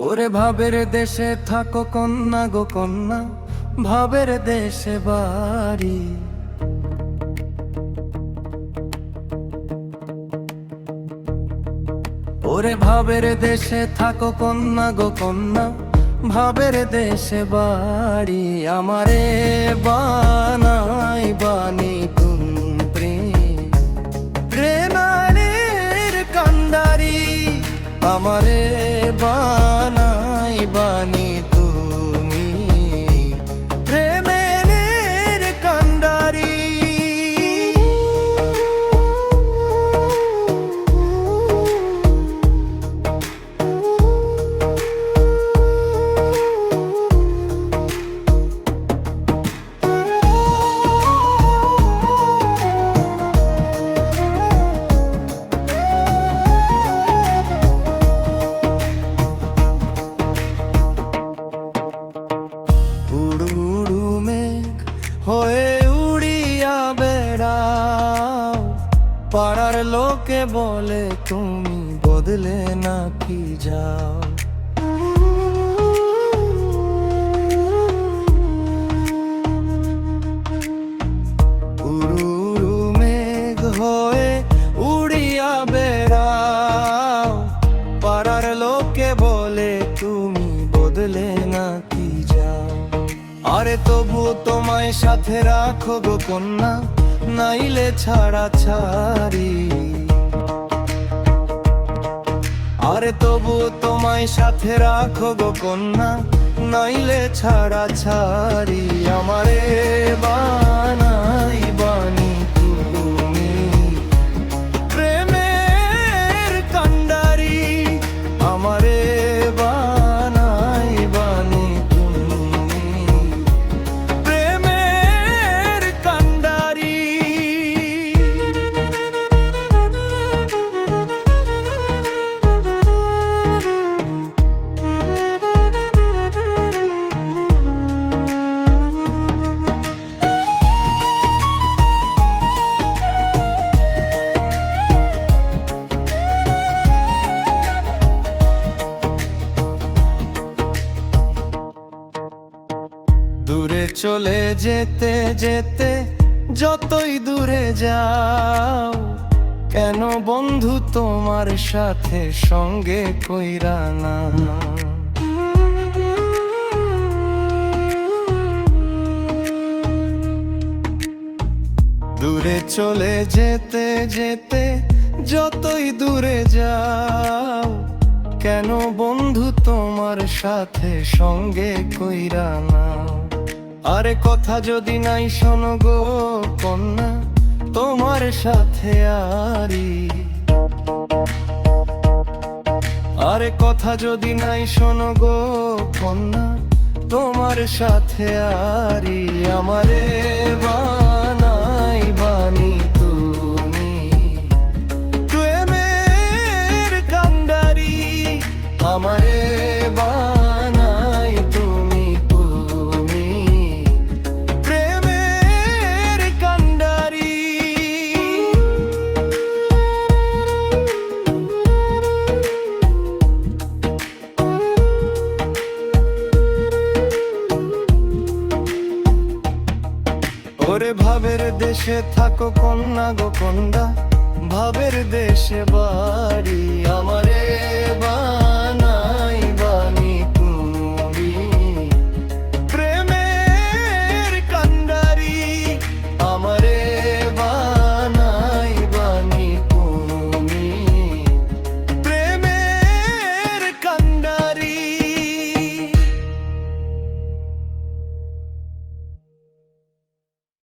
ওরে ভাবের দেশে থাকো কন্যা গো কন্যা, ভাবের দেশে বাড়ি। ওরে ভাবের দেশে থাকো কন্যা গো কন্যা, ভাবের দেশে বাড়ি। আমারে বানাই বানি তুমি প্রেমের কান্ডারি। আমারে বানাই বানি তুমি প্রেমের কান্ডারি। হয়ে উড়িয়া বেড়াও, পাড়ার লোকে বলে তুমি বদলে নাকি যাও। উড়ু মেঘ হয়ে উড়িয়া বেড়াও, পাড়ার লোকে বলে তুমি বদলে নাকি যাও। আরে তবু তোমায় সাথে রাখো গো কন্যা, নাইলে ছাড়া ছাড়ি। আরে তবু তোমায় সাথে রাখো গো কন্যা, নাইলে ছাড়া ছাড়ি। আমারে বানাই বানি তুমি প্রেমের কান্ডারি। আমারে বানাই বানি দূরে চলে যেতে যেতে যতই দূরে যাও, কেন বন্ধু তোমার সাথে সঙ্গে কইরা না। দূরে চলে যেতে যেতে যতই দূরে যাও, কেন বন্ধু তোমার সাথে সঙ্গে কইরা না। আরে কথা যদি নাই শোনো গো কন্যা, তোমার সাথে আরি। আরে কথা যদি নাই শোনো গো কন্যা, তোমার সাথে আরি। আমারে বানাই বানি তুমি প্রেমের কান্ডারি। আমারে বানাই তুমি প্রেমের কান্ডারি। ওরে ভাবের দেশে থাকো কন্যা গো কন্যা, ভাবের দেশে বাড়ি। আমার